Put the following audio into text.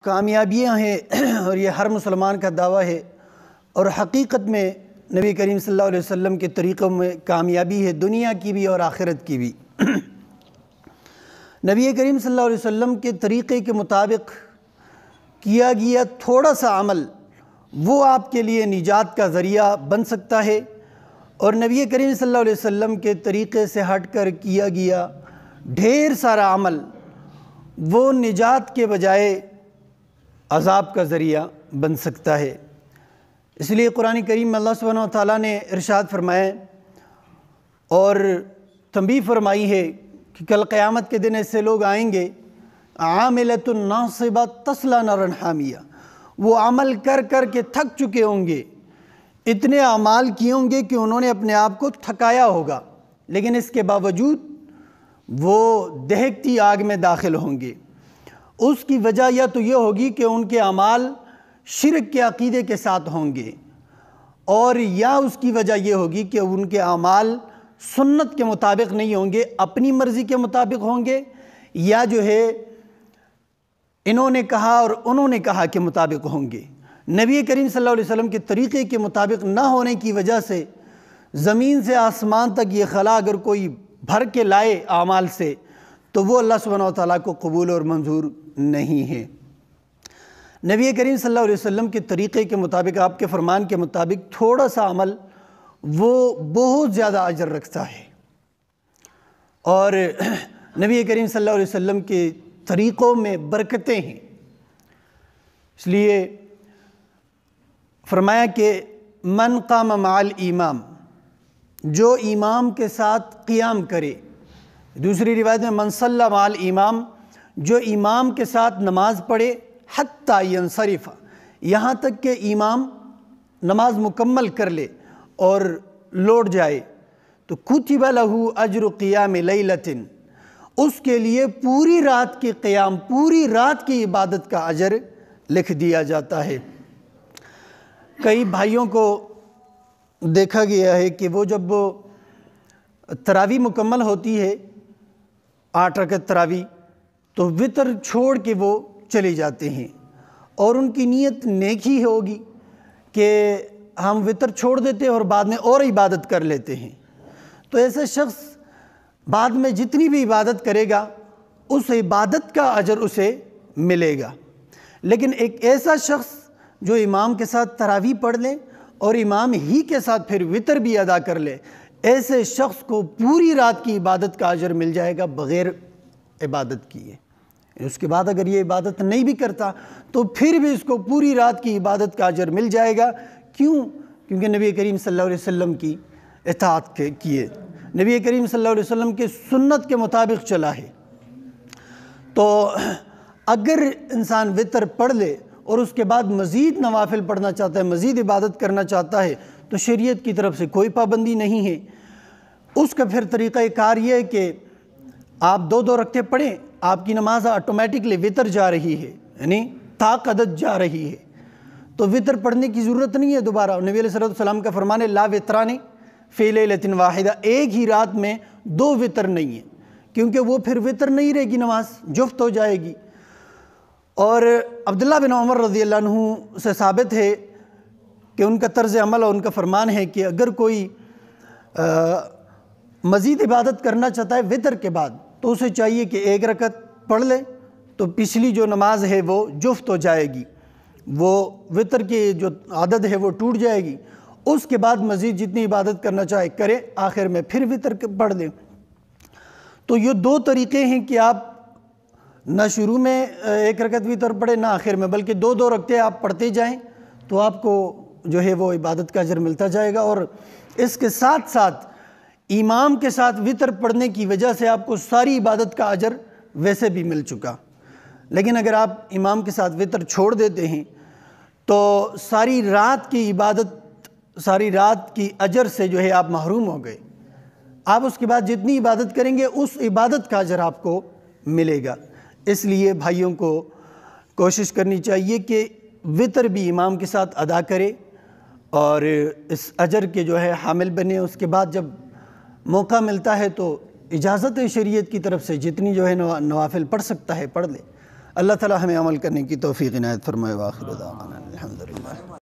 کامیابیاں ہیں اور یہ ہر مسلمان کا دعویٰ ہے، اور حقیقت میں نبی کریم صلی اللہ علیہ وسلم کے طریقوں میں کامیابی ہے، دنیا کی بھی اور آخرت کی بھی۔ نبی کریم صلی اللہ علیہ وسلم کے طریقے کے مطابق کیا گیا تھوڑا سا عمل وہ آپ کے لیے نجات کا ذریعہ بن سکتا ہے، اور نبی کریم صلی اللہ علیہ وسلم کے طریقے سے ہٹ کر کیا گیا ڈھیر سارا عمل وہ نجات کے بجائے عذاب کا ذریعہ بن سکتا ہے۔ اس لیے قرآن کریم میں اللہ سبحانہ وتعالیٰ نے ارشاد فرمایا اور تنبیہ فرمائی ہے کہ کل قیامت کے دن ایسے لوگ آئیں گے عاملۃ ناصبہ تصلی نارا حامیہ، وہ عمل کر کر کے تھک چکے ہوں گے، اتنے اعمال کیے ہوں گے کہ انہوں نے اپنے آپ کو تھکایا ہوگا، لیکن اس کے باوجود وہ دہکتی آگ میں داخل ہوں گے۔ اس کی وجہ یا تو یہ ہوگی کہ ان کے اعمال شرک کے عقیدے کے ساتھ ہوں گے، اور یا اس کی وجہ یہ ہوگی کہ ان کے اعمال سنت کے مطابق نہیں ہوں گے، اپنی مرضی کے مطابق ہوں گے، یا جو ہے انہوں نے کہا اور انہوں نے کہا کے مطابق ہوں گے۔ نبی کریم صلی اللہ علیہ وسلم کے طریقے کے مطابق نہ ہونے کی وجہ سے زمین سے آسمان تک یہ خلا اگر کوئی بھر کے لائے اعمال سے تو وہ اللہ سبحانہ وتعالیٰ کو قبول اور منظور نہیں ہے۔ نبی کریم صلی اللہ علیہ وسلم کے طریقے کے مطابق، آپ کے فرمان کے مطابق تھوڑا سا عمل وہ بہت زیادہ اجر رکھتا ہے، اور نبی کریم صلی اللہ علیہ وسلم کے طریقوں میں برکتیں ہیں۔ اس لیے فرمایا کہ من قام مع الامام، جو امام کے ساتھ قیام کرے۔ دوسری روایت میں من صلی مع الامام، جو امام کے ساتھ نماز پڑھے حتی ینصرف، یہاں تک کہ امام نماز مکمل کر لے اور لوٹ جائے، تو کتب لہ اجر قیام لیلۃ، اس کے لیے پوری رات کے قیام، پوری رات کی عبادت کا اجر لکھ دیا جاتا ہے۔ کئی بھائیوں کو دیکھا گیا ہے کہ وہ جب تراویح مکمل ہوتی ہے 8 رکعت تراویح، تو وتر چھوڑ کے وہ چلے جاتے ہیں، اور ان کی نیت نیک ہی ہوگی کہ ہم وتر چھوڑ دیتے ہیں اور بعد میں اور عبادت کر لیتے ہیں۔ تو ایسے شخص بعد میں جتنی بھی عبادت کرے گا اس عبادت کا اجر اسے ملے گا، لیکن ایک ایسا شخص جو امام کے ساتھ تراویح پڑھ لے اور امام ہی کے ساتھ پھر وتر بھی ادا کر لے، ایسے شخص کو پوری رات کی عبادت کا اجر مل جائے گا بغیر عبادت کیے۔ اس کے بعد اگر یہ عبادت نہیں بھی کرتا تو پھر بھی اس کو پوری رات کی عبادت کا اجر مل جائے گا۔ کیوں؟ کیونکہ نبی کریم صلی اللہ علیہ وسلم کی اطاعت کیے، نبی کریم صلی اللہ علیہ وسلم کے سنت کے مطابق چلا ہے۔ تو اگر انسان وتر پڑھ لے اور اس کے بعد مزید نوافل پڑھنا چاہتا ہے، مزید عبادت کرنا چاہتا ہے، تو شریعت کی طرف سے کوئی پابندی نہیں ہے۔ اس کا پھر طریقہ کار یہ ہے کہ آپ 2 رکعتیں پڑھیں، آپ کی نماز آٹومیٹکلی وتر جا رہی ہے، یعنی طاق عدد جا رہی ہے، تو وتر پڑھنے کی ضرورت نہیں ہے دوبارہ۔ نبی علیہ السلام کا فرمان ہے لا وتران فی لیلۃ واحدہ، ایک ہی رات میں 2 وتر نہیں ہے، کیونکہ وہ پھر وتر نہیں رہے گی، نماز جفت ہو جائے گی۔ اور عبداللہ بن عمر رضی اللہ عنہ سے ثابت ہے کہ ان کا طرز عمل اور ان کا فرمان ہے کہ اگر کوئی مزید عبادت کرنا چاہتا ہے وتر کے بعد تو اسے چاہیے کہ 1 رکعت پڑھ لے، تو پچھلی جو نماز ہے وہ جفت ہو جائے گی، وہ وتر کی جو عدد ہے وہ ٹوٹ جائے گی۔ اس کے بعد مزید جتنی عبادت کرنا چاہے کرے، آخر میں پھر وتر پڑھ لیں۔ تو یہ 2 طریقے ہیں کہ آپ نہ شروع میں 1 رکعت وتر پڑھیں نہ آخر میں، بلکہ 2 رکعتیں آپ پڑھتے جائیں تو آپ کو جو ہے وہ عبادت کا اجر ملتا جائے گا، اور اس کے ساتھ ساتھ امام کے ساتھ وتر پڑھنے کی وجہ سے آپ کو ساری عبادت کا اجر ویسے بھی مل چکا۔ لیکن اگر آپ امام کے ساتھ وتر چھوڑ دیتے ہیں تو ساری رات کی عبادت، ساری رات کی اجر سے جو ہے آپ محروم ہو گئے۔ آپ اس کے بعد جتنی عبادت کریں گے اس عبادت کا اجر آپ کو ملے گا۔ اس لیے بھائیوں کو کوشش کرنی چاہیے کہ وتر بھی امام کے ساتھ ادا کرے اور اس اجر کے جو ہے حامل بنے۔ اس کے بعد جب موقع ملتا ہے تو اجازت ہے شریعت کی طرف سے، جتنی جو ہے نوافل پڑھ سکتا ہے پڑھ لے۔ اللہ تعالی ہمیں عمل کرنے کی توفیق عنایت فرمائے۔ وآخر دعوانا الحمدللہ۔